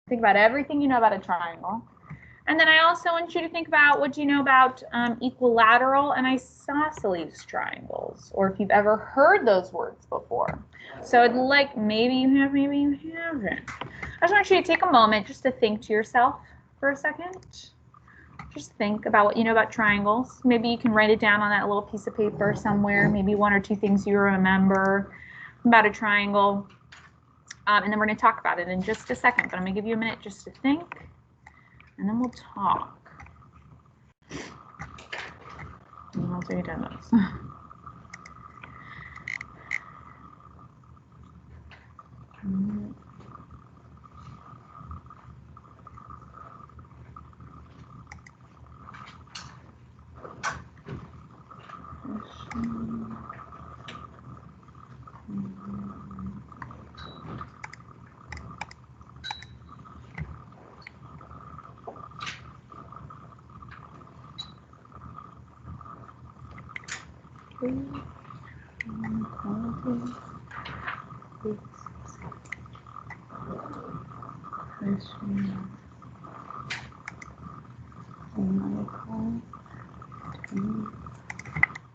Think about everything you know about a triangle. And then I also want you to think about what you know about equilateral and isosceles triangles, or if you've ever heard those words before. So I'd like, maybe you have, maybe you haven't. I just want you to take a moment just to think to yourself for a second. Just think about what you know about triangles. Maybe you can write it down on that little piece of paper somewhere, maybe one or two things you remember about a triangle. And then we're going to talk about it in just a second, but I'm going to give you a minute just to think. And then we'll talk. And I'll take notes.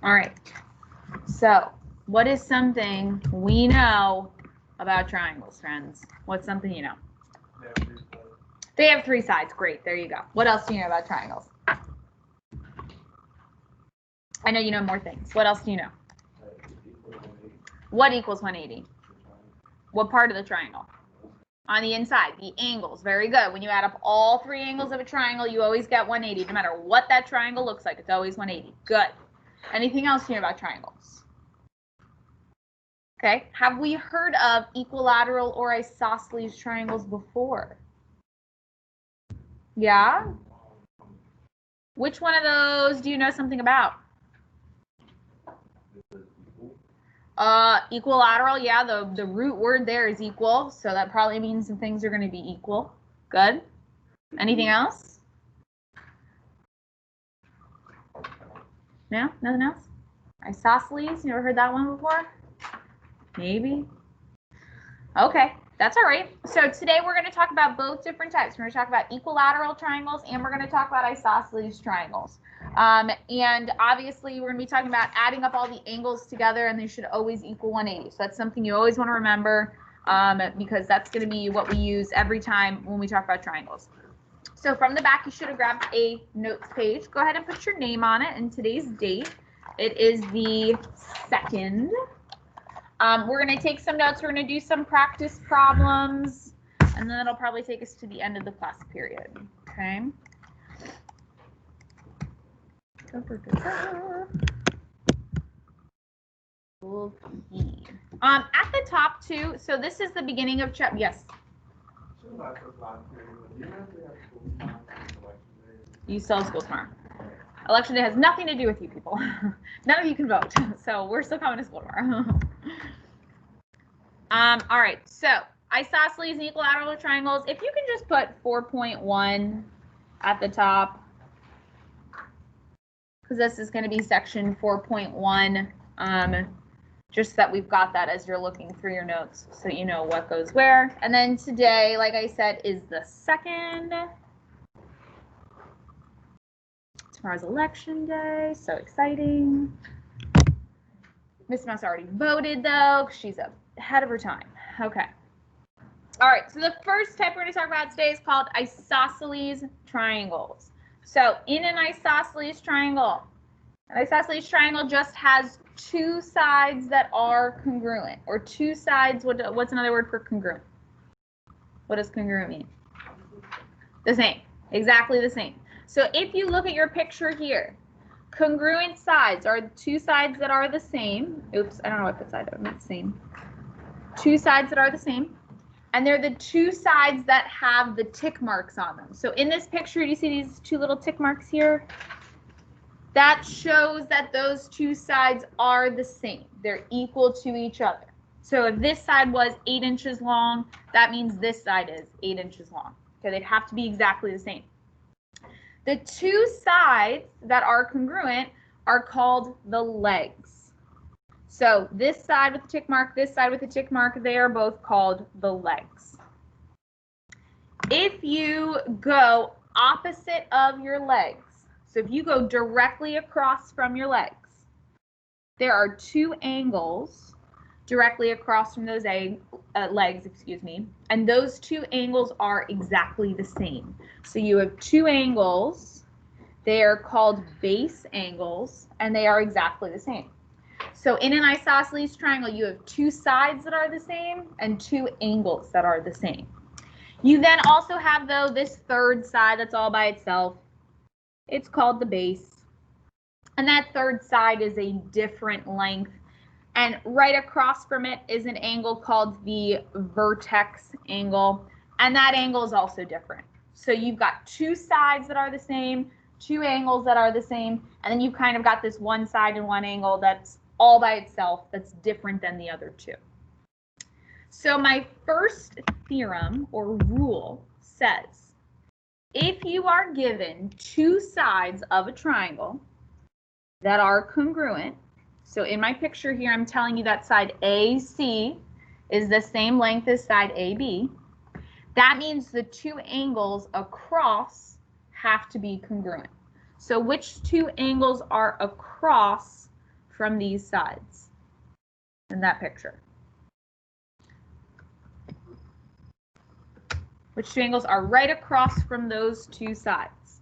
All right, so what is something we know about triangles, friends? What's something you know? They have three sides. Great, there you go. What else do you know about triangles? I know you know more things. What else do you know? What equals 180? What part of the triangle? On the inside, the angles. Very good. When you add up all three angles of a triangle, you always get 180. No matter what that triangle looks like, it's always 180. Good. Anything else you know about triangles? Okay. Have we heard of equilateral or isosceles triangles before? Yeah? Which one of those do you know something about? Equilateral, yeah, the root word there is equal, so that probably means some things are going to be equal. Good. Anything else? No? Nothing else? Isosceles, you ever heard that one before? Maybe. Okay, that's all right. So today we're going to talk about both different types. We're going to talk about equilateral triangles and we're going to talk about isosceles triangles. And obviously we're going to be talking about adding up all the angles together and they should always equal 180. So that's something you always want to remember because that's going to be what we use every time when we talk about triangles. So from the back, you should have grabbed a notes page. Go ahead and put your name on it and today's date. It is the 2nd. We're going to take some notes. We're going to do some practice problems, and then it'll probably take us to the end of the class period. Okay. At the top too. So this is the beginning of chapter. Yes. You still have school tomorrow. Election day has nothing to do with you people. None of you can vote, so we're still coming to school tomorrow. All right, so isosceles and equilateral triangles. If you can just put 4.1 at the top, because this is going to be section 4.1, just so that we've got that as you're looking through your notes, so you know what goes where. And then today, like I said, is the 2nd. Tomorrow's election day, so exciting. Miss Mouse already voted though, because she's ahead of her time. Okay. All right, so the first type we're going to talk about today is called isosceles triangles. So in an isosceles triangle just has two sides that are congruent, or two sides. What's another word for congruent? What does congruent mean? The same, exactly the same. So if you look at your picture here, congruent sides are two sides that are the same. Oops, I don't know what the side of it's same. Two sides that are the same. And they're the two sides that have the tick marks on them. So in this picture, do you see these two little tick marks here? That shows that those two sides are the same. They're equal to each other. So if this side was 8 inches long, that means this side is 8 inches long. Okay, they'd have to be exactly the same. The two sides that are congruent are called the legs. So this side with the tick mark, this side with the tick mark, they are both called the legs. if you go opposite of your legs, so if you go directly across from your legs, there are two angles directly across from those legs, and those two angles are exactly the same. So you have two angles, they are called base angles, and they are exactly the same. So in an isosceles triangle, you have two sides that are the same and two angles that are the same. You then also have, though, this third side that's all by itself. It's called the base. And that third side is a different length. And right across from it is an angle called the vertex angle. And that angle is also different. So you've got two sides that are the same, two angles that are the same, and then you've kind of got this one side and one angle that's all by itself, that's different than the other two. So my first theorem or rule says, if you are given two sides of a triangle that are congruent, so in my picture here, I'm telling you that side AC is the same length as side AB. That means the two angles across have to be congruent. So which two angles are across from these sides in that picture? Which two angles are right across from those two sides?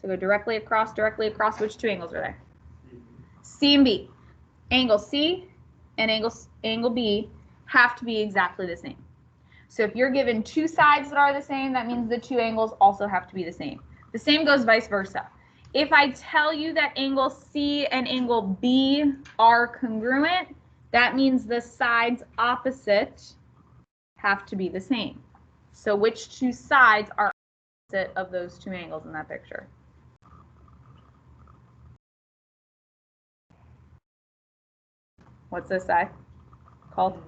So go directly across, which two angles are there? C and B. Angle C and angle B have to be exactly the same. So if you're given two sides that are the same, that means the two angles also have to be the same. The same goes vice versa. If I tell you that angle C and angle B are congruent, that means the sides opposite have to be the same. So which two sides are opposite of those two angles in that picture? What's this side called?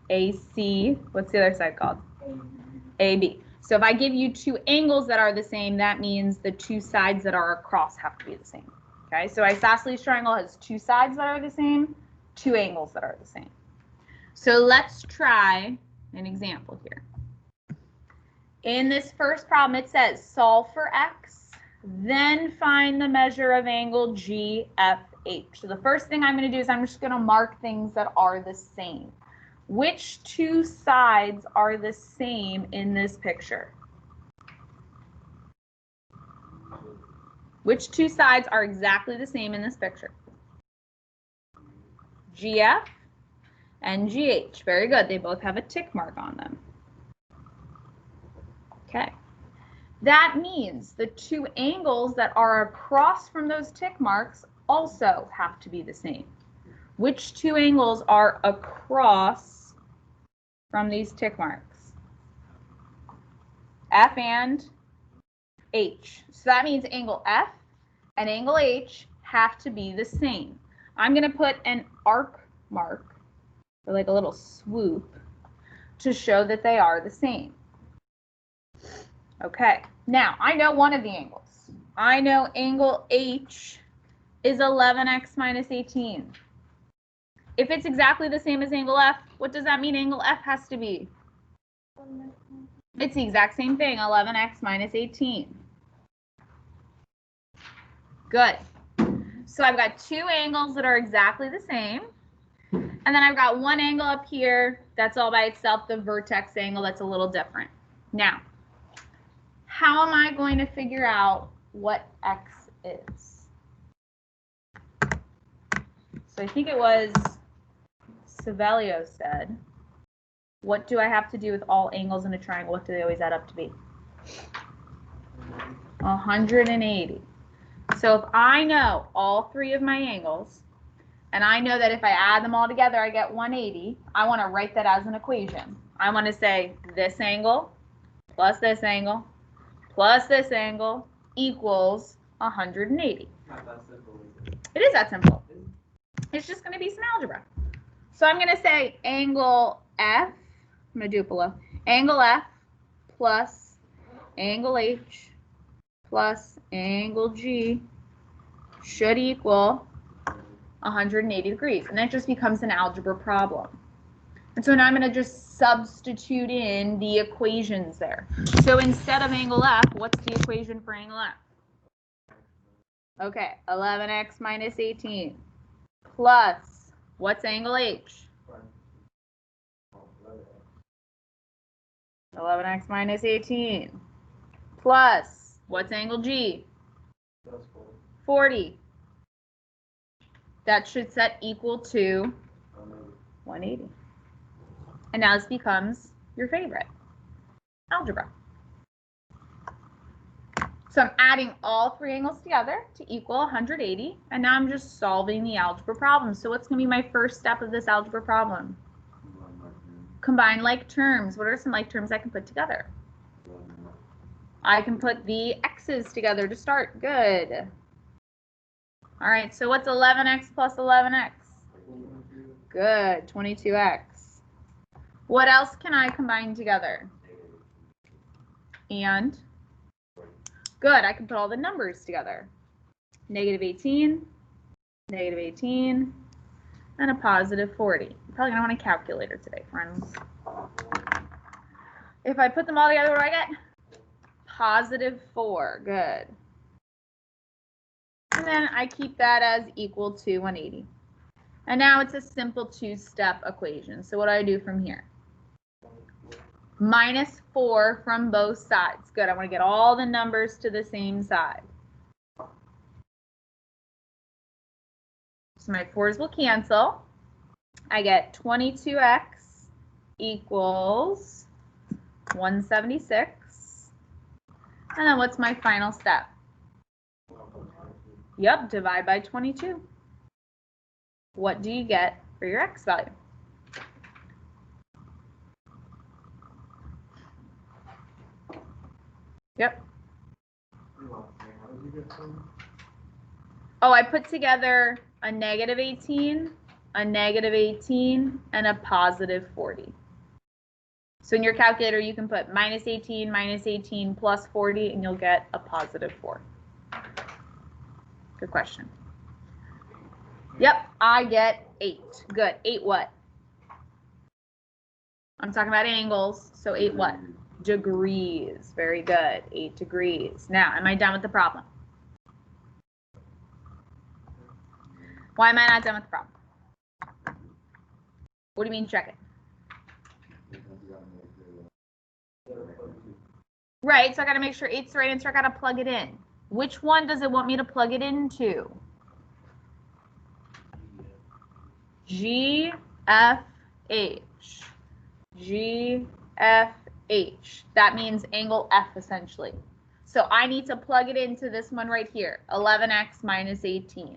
AC. What's the other side called? AB. So if I give you two angles that are the same, that means the two sides that are across have to be the same. Okay, so isosceles triangle has two sides that are the same, two angles that are the same. So let's try an example here. In this first problem, it says solve for x, then find the measure of angle GFH. So the first thing I'm going to do is I'm just going to mark things that are the same. Which two sides are the same in this picture? Which two sides are exactly the same in this picture? GF and GH. Very good. They both have a tick mark on them. Okay. That means the two angles that are across from those tick marks also have to be the same. Which two angles are across from these tick marks? F and H. So that means angle F and angle H have to be the same. I'm going to put an arc mark, or like a little swoop, to show that they are the same. Okay, now I know one of the angles. I know angle H is 11x minus 18. If it's exactly the same as angle F, what does that mean angle F has to be? It's the exact same thing, 11x minus 18. Good. So I've got two angles that are exactly the same. And then I've got one angle up here that's all by itself, the vertex angle, that's a little different. Now, how am I going to figure out what x is? So I think it was Savelio said, what do I have to do with all angles in a triangle? What do they always add up to be? 180. So if I know all three of my angles, and I know that if I add them all together, I get 180, I want to write that as an equation. I want to say this angle plus this angle plus this angle equals 180. Not that simple, is it? It is that simple. It's just going to be some algebra. So I'm going to say angle F, I'm going to do it below, angle F plus angle H plus angle G should equal 180 degrees. And that just becomes an algebra problem. And so now I'm going to just substitute in the equations there. So instead of angle F, what's the equation for angle F? Okay, 11x minus 18 plus, what's angle H? 11x minus 18 plus, what's angle G? 40. That should set equal to 180. And now this becomes your favorite, algebra. So I'm adding all three angles together to equal 180, and now I'm just solving the algebra problem. So what's going to be my first step of this algebra problem? Combine like terms. What are some like terms I can put together? I can put the x's together to start. Good. All right, so what's 11x plus 11x? Good, 22x. What else can I combine together? And? Good, I can put all the numbers together. Negative 18, and a positive 40. You're probably going to want a calculator today, friends. If I put them all together, what do I get? Positive 4. Good. And then I keep that as equal to 180. And now it's a simple two-step equation. So what do I do from here? Minus 4 from both sides. Good. I want to get all the numbers to the same side. So my 4's will cancel. I get 22x equals 176. And then what's my final step? Yep, divide by 22. What do you get for your x value? Yep. Oh, I put together a negative 18, and a positive 40. So in your calculator, you can put minus 18 plus 40, and you'll get a positive 4. Good question. Yep, I get 8. Good. 8 what? I'm talking about angles, so 8 what? Degrees. Very good. 8 degrees. Now, am I done with the problem? Why am I not done with the problem? What do you mean check it? Right, so I got to make sure 8's the right answer. I got to plug it in. Which one does it want me to plug it into? G, F, H. G, F, H. That means angle F essentially. So I need to plug it into this one right here, 11x minus 18.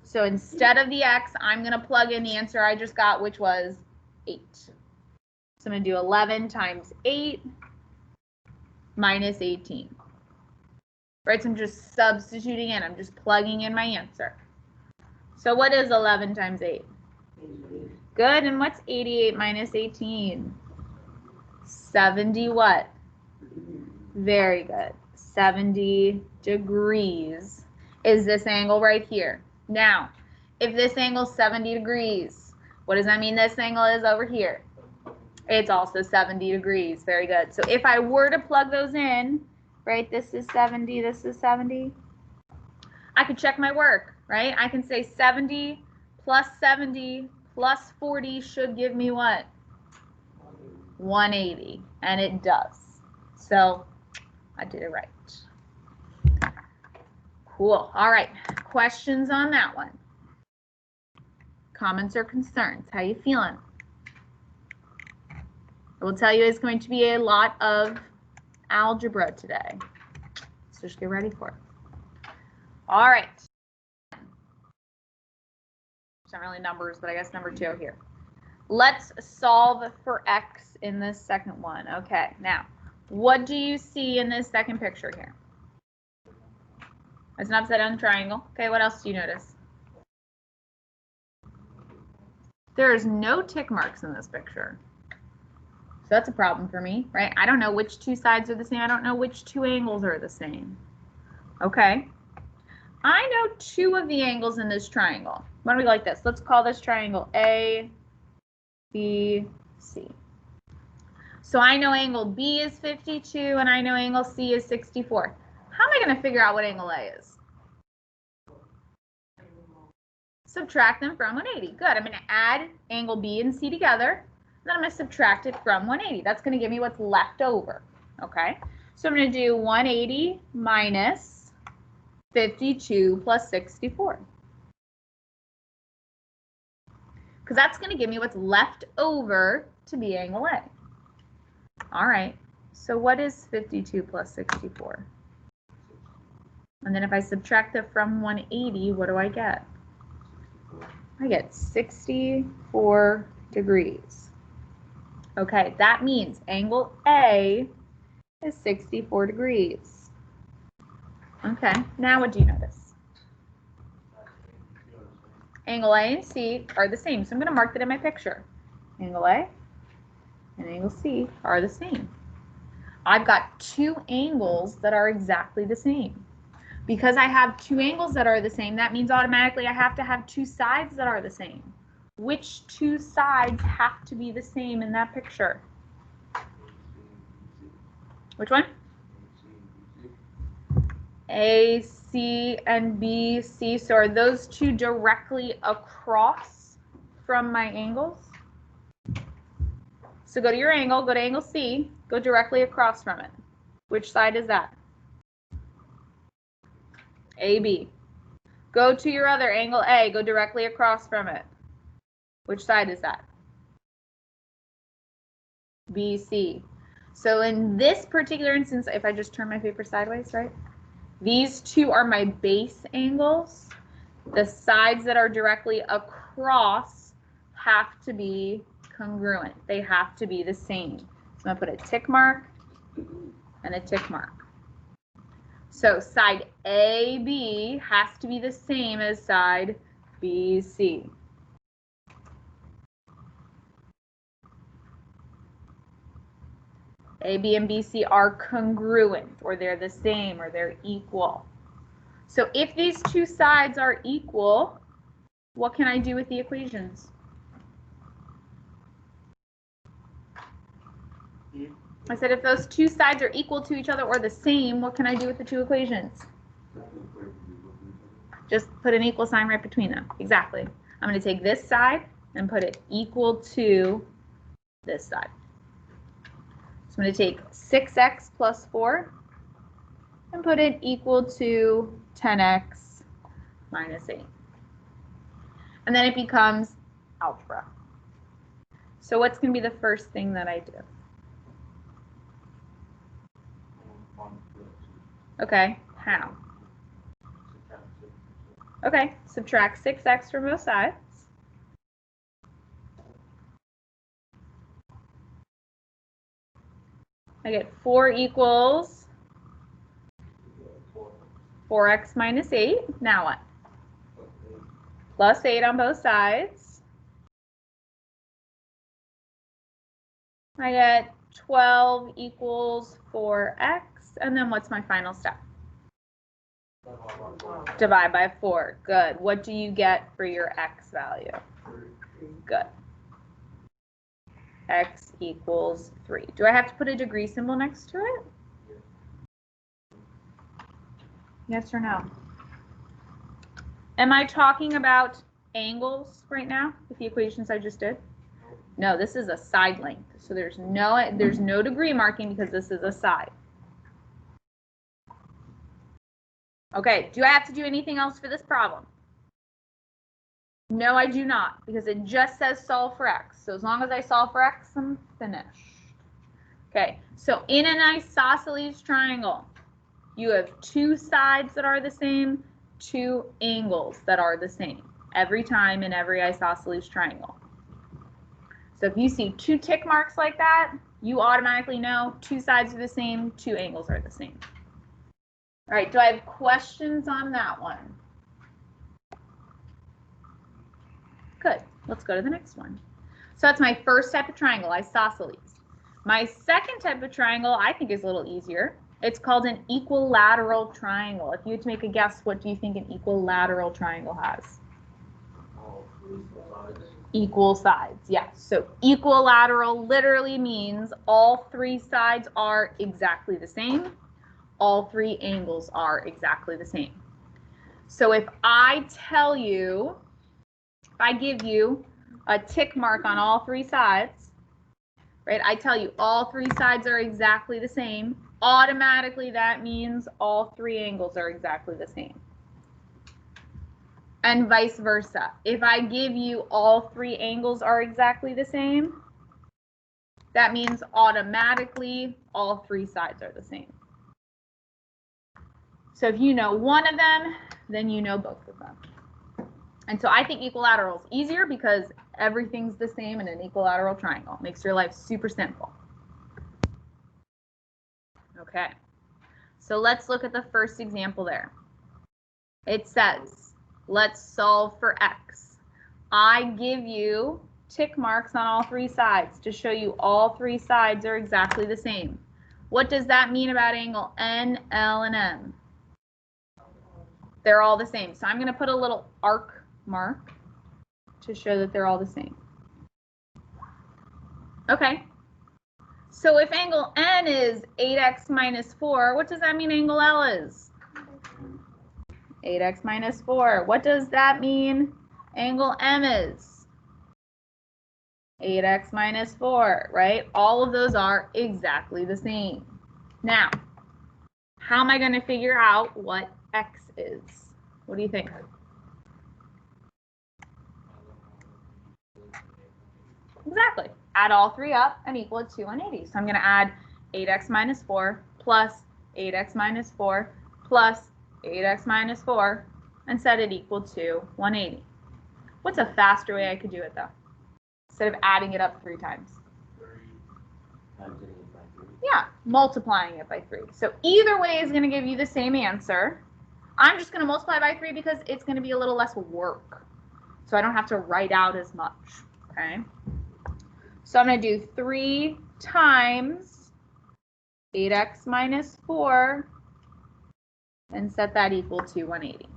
So instead of the x, I'm going to plug in the answer I just got, which was 8. So I'm going to do 11 times 8 minus 18. Right, so I'm just substituting in. I'm just plugging in my answer. So what is 11 times 8? Good, and what's 88 minus 18? 70 what? Very good. 70 degrees is this angle right here. Now, if this angle is 70 degrees, what does that mean this angle is over here? It's also 70 degrees. Very good. So if I were to plug those in, right, this is 70, this is 70, I could check my work, right? I can say 70 plus 40 should give me what? 180, and it does. So I did it right. Cool. All right. Questions on that one? Comments or concerns? How you feeling? I will tell you it's going to be a lot of algebra today. So just get ready for it. All right. It's not really numbers, but I guess number 2 here. Let's solve for x in this second one. Okay, now, what do you see in this second picture here? It's an upside down triangle. Okay, what else do you notice? There's no tick marks in this picture. So that's a problem for me, right? I don't know which 2 sides are the same. I don't know which 2 angles are the same. Okay. I know 2 of the angles in this triangle. Why don't we go like this? Let's call this triangle A, B, C. So I know angle B is 52 and I know angle C is 64. How am I going to figure out what angle A is? Subtract them from 180. Good. I'm going to add angle B and C together. Then I'm going to subtract it from 180. That's going to give me what's left over. Okay. So I'm going to do 180 minus 52 plus 64. Because that's going to give me what's left over to be angle A. All right. So what is 52 plus 64? And then if I subtract it from 180, what do I get? I get 64 degrees. Okay, that means angle A is 64 degrees. Okay, now what do you notice? Angle A and C are the same, so I'm going to mark that in my picture. Angle A and angle C are the same. I've got two angles that are exactly the same. Because I have two angles that are the same, that means automatically I have to have two sides that are the same. Which two sides have to be the same in that picture? Which one? A, C, and B, C. So are those two directly across from my angles? So go to your angle, go to angle C, go directly across from it. Which side is that? AB. Go to your other angle A, go directly across from it. Which side is that? BC. So in this particular instance, if I just turn my paper sideways, right? These two are my base angles. The sides that are directly across have to be congruent. They have to be the same. So I'm going to put a tick mark and a tick mark. So side AB has to be the same as side BC. AB and BC are congruent, or they're the same, or they're equal. So if these two sides are equal, what can I do with the equations? I said if those two sides are equal to each other or the same, what can I do with the two equations? Just put an equal sign right between them. Exactly. I'm going to take this side and put it equal to this side. So I'm going to take 6x plus 4 and put it equal to 10x minus 8. And then it becomes algebra. So what's going to be the first thing that I do? Okay, how? Okay, subtract 6x from both sides. I get 4 equals 4x minus 8. Now what? Plus 8 on both sides. I get 12 equals 4x. And then what's my final step? Divide by 4. Good. What do you get for your x value? Good. X equals 3. Do I have to put a degree symbol next to it? Yes or no? Am I talking about angles right now with the equations I just did? No, this is a side length. So there's no degree marking because this is a side. Okay, do I have to do anything else for this problem? No, I do not, because it just says solve for x. So as long as I solve for x, I'm finished. Okay, so in an isosceles triangle, you have two sides that are the same, two angles that are the same every time in every isosceles triangle. So if you see two tick marks like that, you automatically know two sides are the same, two angles are the same. All right, do I have questions on that one? Good. Let's go to the next one. So that's my first type of triangle, isosceles. My second type of triangle I think is a little easier. It's called an equilateral triangle. If you had to make a guess, what do you think an equilateral triangle has? Equal sides, yes. So equilateral literally means all three sides are exactly the same. All three angles are exactly the same. So if I tell you, if I give you a tick mark on all three sides, right? I tell you all three sides are exactly the same. Automatically that means all three angles are exactly the same. And vice versa. If I give you all three angles are exactly the same, that means automatically all three sides are the same. So if you know one of them, then you know both of them. And so I think equilateral is easier because everything's the same in an equilateral triangle. Makes your life super simple. Okay, so let's look at the first example there. It says, let's solve for x. I give you tick marks on all three sides to show you all three sides are exactly the same. What does that mean about angle N, L, and M? They're all the same. So I'm going to put a little arc mark to show that they're all the same. Okay. So if angle N is 8x minus 4, what does that mean angle L is? 8x minus 4. What does that mean angle M is? 8x minus 4, right? All of those are exactly the same. Now, how am I going to figure out what x is? What do you think? Exactly. Add all three up and equal it to 180. So I'm going to add 8x minus 4 plus 8x minus 4 plus 8x minus 4 and set it equal to 180. What's a faster way I could do it though? Instead of adding it up 3 times. Yeah, multiplying it by 3. So either way is going to give you the same answer. I'm just going to multiply by 3 because it's going to be a little less work. So I don't have to write out as much. Okay. So I'm going to do 3 times 8x minus 4 and set that equal to 180.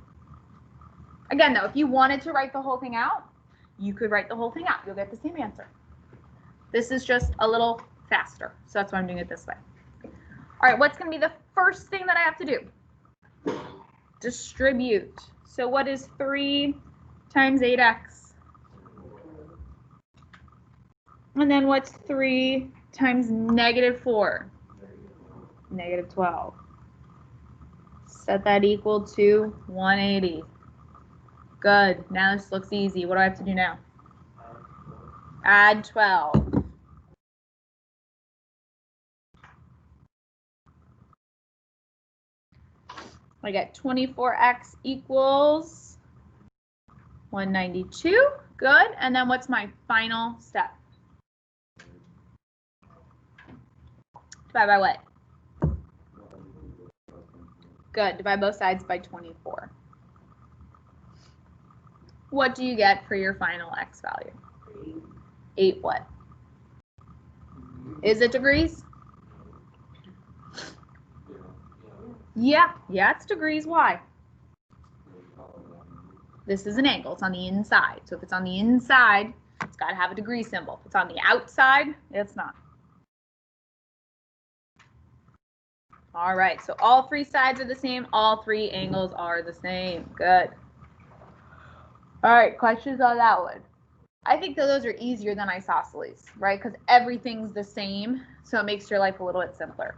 Again, though, if you wanted to write the whole thing out, you could write the whole thing out. You'll get the same answer. This is just a little faster, so that's why I'm doing it this way. All right, what's going to be the first thing that I have to do? Distribute. So what is 3 times 8x? And then what's 3 times negative 4? Negative 12. Set that equal to 180. Good. Now this looks easy. What do I have to do now? Add 12. I get 24x equals 192. Good. And then what's my final step? Divide by what? Good. Divide both sides by 24. What do you get for your final x value? 8 what? Is it degrees? Yeah, it's degrees. Why? This is an angle. It's on the inside. So if it's on the inside, it's got to have a degree symbol. If it's on the outside, it's not. All right, so all 3 sides are the same. All 3 angles are the same. Good. All right, questions on that one? I think that those are easier than isosceles, right? Because everything's the same, so it makes your life a little bit simpler.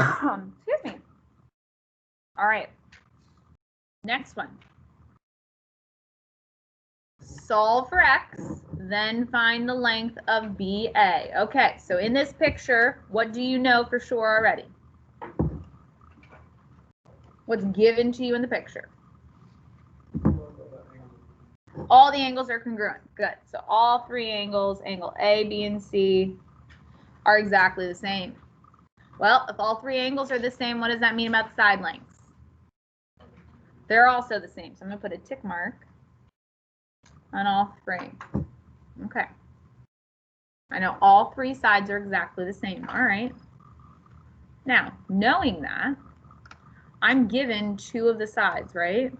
Excuse me. All right. Next one. Solve for x, then find the length of BA. Okay, so in this picture, what do you know for sure already? What's given to you in the picture? All the angles are congruent. Good. So all 3 angles, angle A, B, and C, are exactly the same. Well, if all 3 angles are the same, what does that mean about the side lengths? They're also the same. So I'm going to put a tick mark on all 3. Okay. I know all 3 sides are exactly the same. All right. Now, knowing that, I'm given 2 of the sides, right?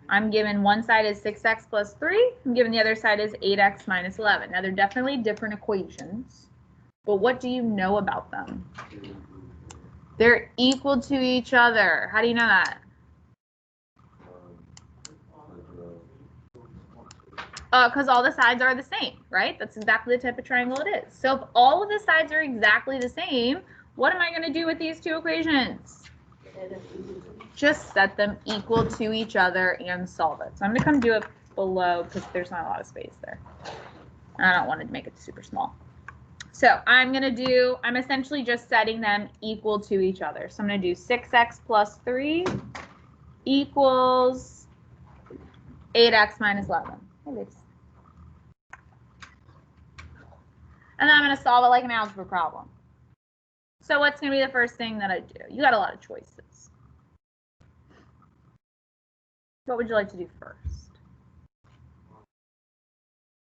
I'm given one side is 6x plus 3. I'm given the other side is 8x minus 11. Now, they're definitely different equations, but what do you know about them? They're equal to each other. How do you know that? Because all the sides are the same, right? That's exactly the type of triangle it is. So if all of the sides are exactly the same, what am I going to do with these two equations? Just set them equal to each other and solve it. So I'm going to come do it below because there's not a lot of space there. I don't want to make it super small. So I'm essentially just setting them equal to each other. So I'm going to do 6x plus 3 equals 8x minus 11. And then I'm going to solve it like an algebra problem. So what's going to be the first thing that I do? You got a lot of choices. What would you like to do first?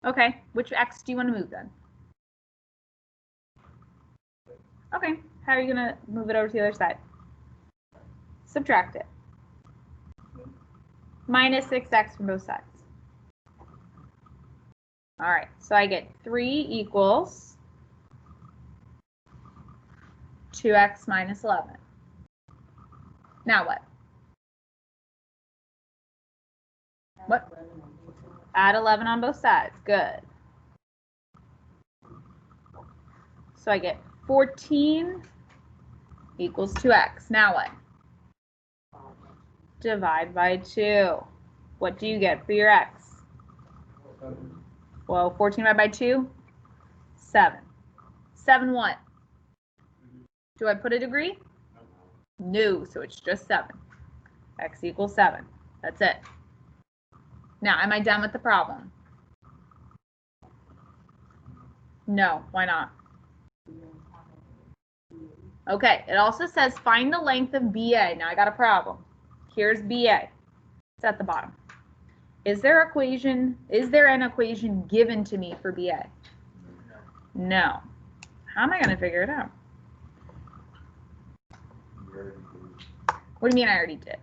Okay, which x do you want to move then? Okay, how are you going to move it over to the other side? Subtract it. Minus 6x from both sides. All right, so I get 3 equals 2x minus 11. Now what? What? Add 11 on both sides. Good. So I get 14 equals 2x. Now what? Divide by 2. What do you get for your x? Well, 14 divided by 2? 7. 7 what? Do I put a degree? No, so it's just 7. X equals 7. That's it. Now, am I done with the problem? No, why not? Okay, it also says find the length of BA. Now I got a problem. Here's BA. It's at the bottom. Is there an equation given to me for BA? No. How am I going to figure it out? What do you mean I already did?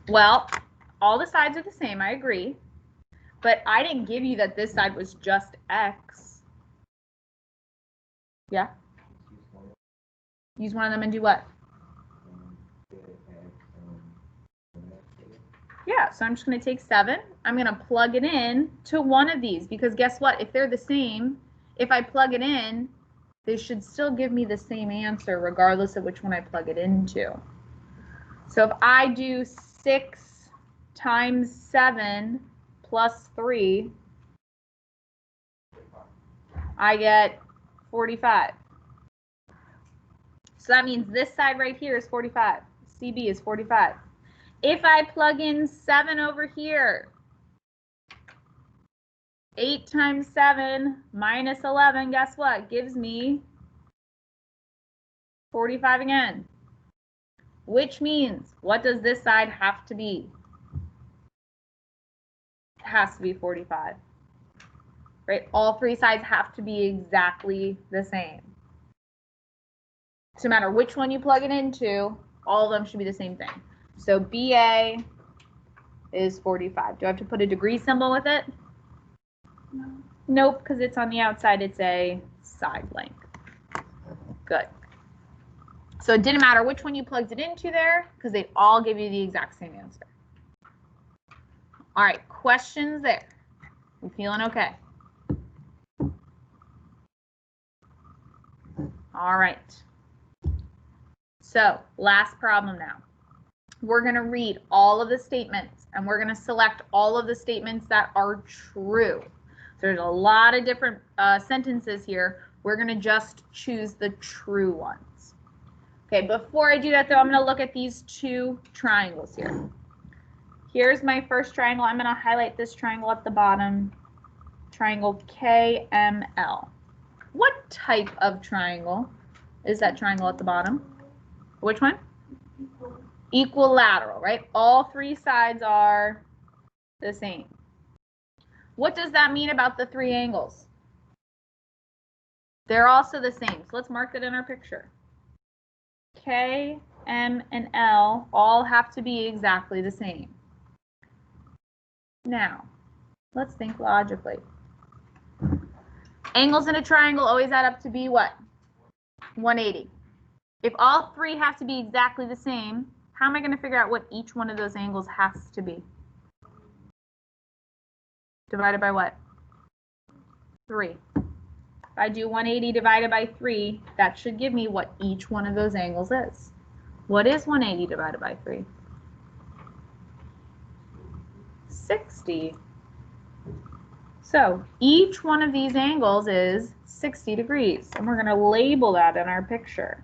Well, all the sides are the same, I agree. But I didn't give you that this side was just x. Yeah? Use one of them and do what? Yeah, so I'm just going to take 7. I'm going to plug it in to one of these because guess what? If they're the same, if I plug it in, they should still give me the same answer regardless of which one I plug it into. So if I do 6 times 7 plus 3, I get 45. So that means this side right here is 45. CB is 45. If I plug in 7 over here, 8 times 7 minus 11, guess what? Gives me 45 again. Which means, what does this side have to be? It has to be 45. Right? All three sides have to be exactly the same. So no matter which one you plug it into, all of them should be the same thing. So BA is 45. Do I have to put a degree symbol with it? No. Nope, because it's on the outside. It's a side length. Good. So it didn't matter which one you plugged it into there because they all give you the exact same answer. All right, questions there? You feeling okay? All right. So last problem now. We're going to read all of the statements and we're going to select all of the statements that are true. So there's a lot of different sentences here. We're going to just choose the true ones. Okay, before I do that though, I'm going to look at these two triangles here. Here's my first triangle. I'm going to highlight this triangle at the bottom. Triangle KML. What type of triangle is that triangle at the bottom? Which one? Equilateral, right? All three sides are the same. What does that mean about the three angles? They're also the same. So let's mark that in our picture. KML. M, and L all have to be exactly the same. Now, let's think logically. Angles in a triangle always add up to be what? 180. If all three have to be exactly the same, how am I going to figure out what each one of those angles has to be? Divided by what? 3. If I do 180 divided by 3, that should give me what each one of those angles is. What is 180 divided by 3? 60. So each one of these angles is 60 degrees, and we're going to label that in our picture.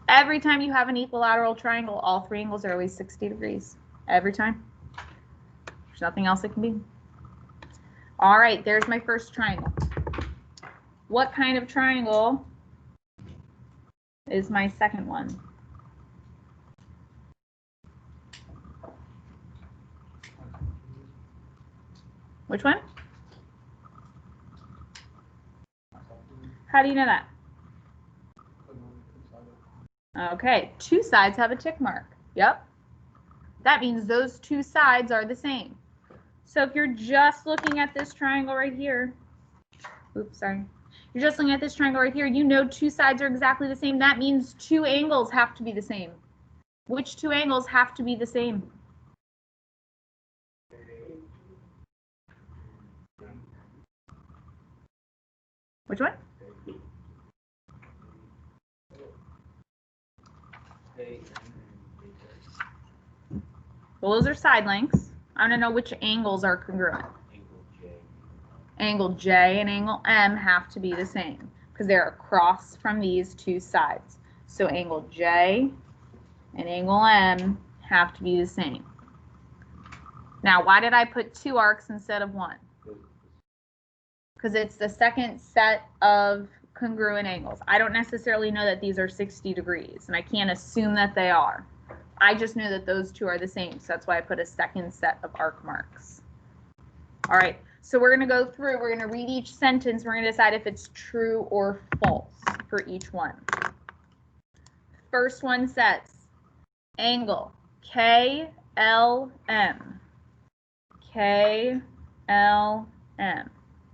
Every time you have an equilateral triangle, all three angles are always 60 degrees. Every time. There's nothing else it can be. All right, there's my first triangle. What kind of triangle is my second one? Which one? How do you know that? Okay, two sides have a tick mark. Yep. That means those two sides are the same. So if you're just looking at this triangle right here, oops, sorry. You're just looking at this triangle right here, you know two sides are exactly the same. That means two angles have to be the same. Which two angles have to be the same? Which one? Well, those are side lengths. I want to know which angles are congruent. Angle J and angle M have to be the same because they're across from these two sides. So angle J and angle M have to be the same. Now, why did I put 2 arcs instead of 1? Because it's the second set of congruent angles. I don't necessarily know that these are 60 degrees, and I can't assume that they are. I just know that those two are the same, so that's why I put a second set of arc marks. All right, so we're going to go through, we're going to read each sentence, we're going to decide if it's true or false for each one. First one says, angle KLM, KLM,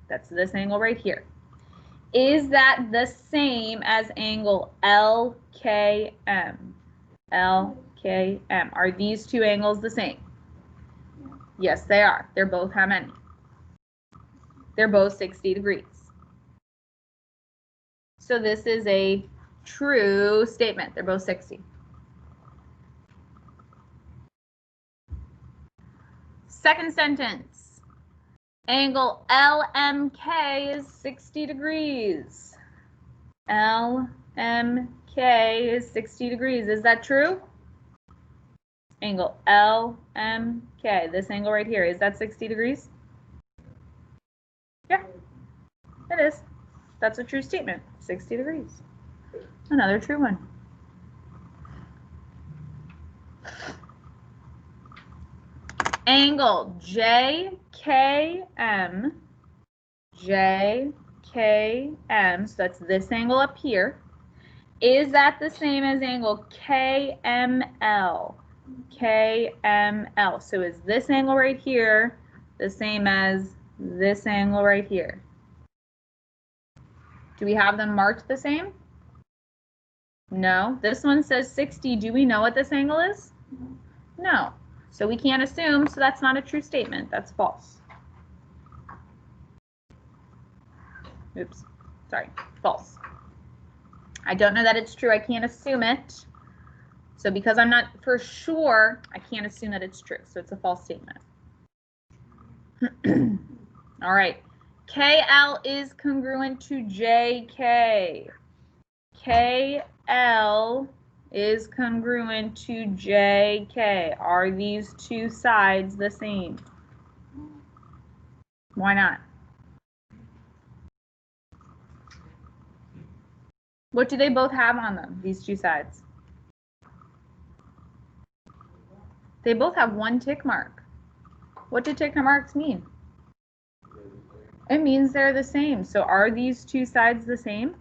that's this angle right here. Is that the same as angle LKM? LKM. Are these two angles the same? Yes, they are. They're both how many? They're both 60 degrees. So this is a true statement. They're both 60. Second sentence. Angle LMK is 60 degrees. LMK is 60 degrees. Is that true? Angle LMK, this angle right here, is that 60 degrees? Yeah, it is. That's a true statement. 60 degrees. Another true one. Angle JKM, JKM, so that's this angle up here. Is that the same as angle KML? KML. So is this angle right here the same as this angle right here? Do we have them marked the same? No. This one says 60. Do we know what this angle is? No. So we can't assume, so that's not a true statement. That's false. Oops. Sorry. False. I don't know that it's true. I can't assume it. So because I'm not for sure, I can't assume that it's true. So it's a false statement. All right. KL is congruent to JK. KL is congruent to JK. Are these two sides the same? Why not? What do they both have on them, these two sides? They both have one tick mark. What do tick marks mean? It means they're the same. So are these two sides the same?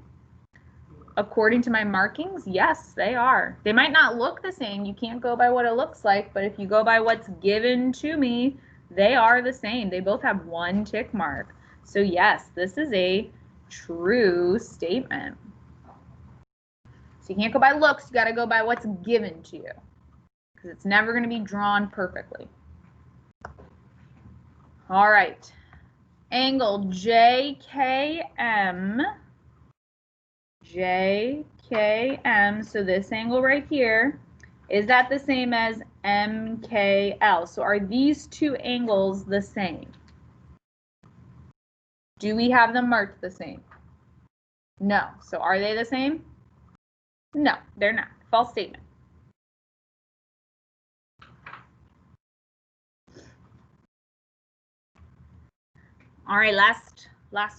according to my markings, yes, they are. They might not look the same. You can't go by what it looks like, but if you go by what's given to me, they are the same. They both have one tick mark. So yes, this is a true statement. So you can't go by looks, you got to go by what's given to you, because it's never going to be drawn perfectly. All right, angle JKM, so this angle right here, is that the same as MKL? So are these two angles the same? Do we have them marked the same? No. So are they the same? No, they're not. False statement. All right, last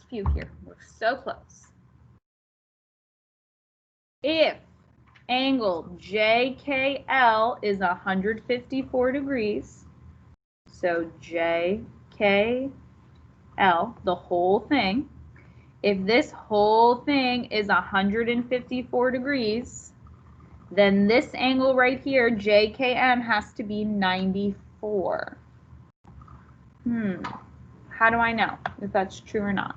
few here. We're so close. If angle JKL is 154 degrees, so JKL, the whole thing, if this whole thing is 154 degrees, then this angle right here, JKM, has to be 94. How do I know if that's true or not?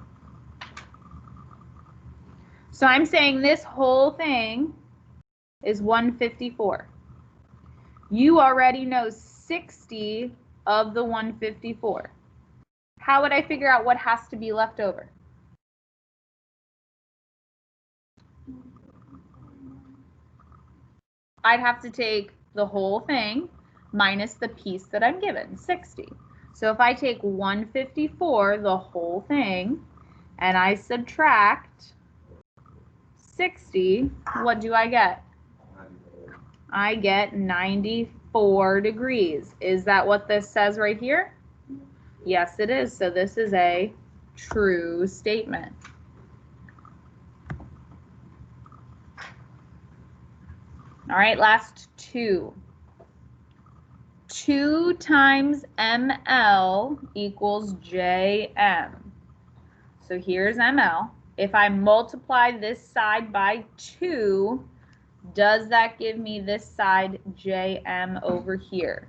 So I'm saying this whole thing is 154. You already know 60 of the 154. How would I figure out what has to be left over? I'd have to take the whole thing minus the piece that I'm given, 60. So if I take 154, the whole thing, and I subtract 60, what do I get? I get 94 degrees. Is that what this says right here? Yes, it is. So this is a true statement. All right, last two. 2 times ML equals JM. So here's ML. If I multiply this side by 2, does that give me this side JM over here?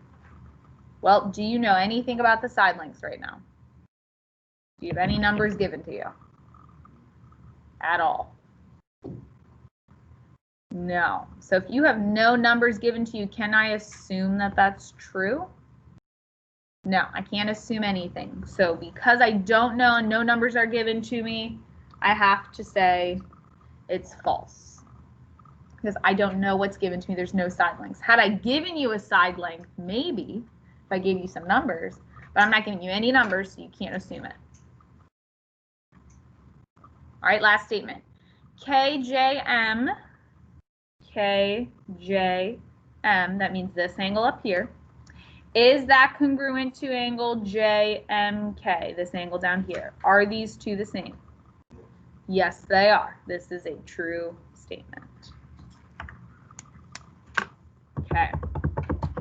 Well, do you know anything about the side lengths right now? Do you have any numbers given to you? At all? No. So if you have no numbers given to you, can I assume that that's true? No, I can't assume anything. So because I don't know and no numbers are given to me, I have to say it's false. Because I don't know what's given to me. There's no side lengths. Had I given you a side length, maybe, if I gave you some numbers, but I'm not giving you any numbers, so you can't assume it. All right, last statement. KJM, that means this angle up here, is that congruent to angle JMK, this angle down here? Are these two the same? Yes, they are. This is a true statement. Okay,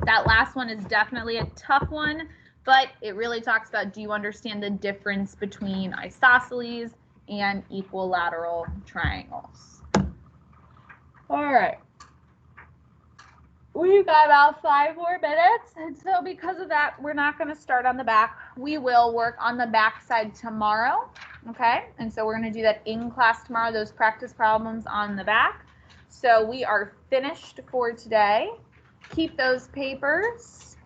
that last one is definitely a tough one, but it really talks about, do you understand the difference between isosceles and equilateral triangles? All right. We've got about 5 more minutes, and so because of that, we're not going to start on the back. We will work on the back side tomorrow, okay? And so we're going to do that in class tomorrow, those practice problems on the back. So we are finished for today. Keep those papers,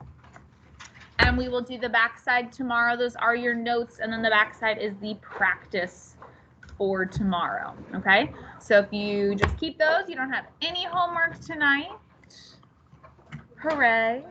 and we will do the back side tomorrow. Those are your notes, and then the back side is the practice for tomorrow, okay? So if you just keep those, you don't have any homework tonight. Hooray.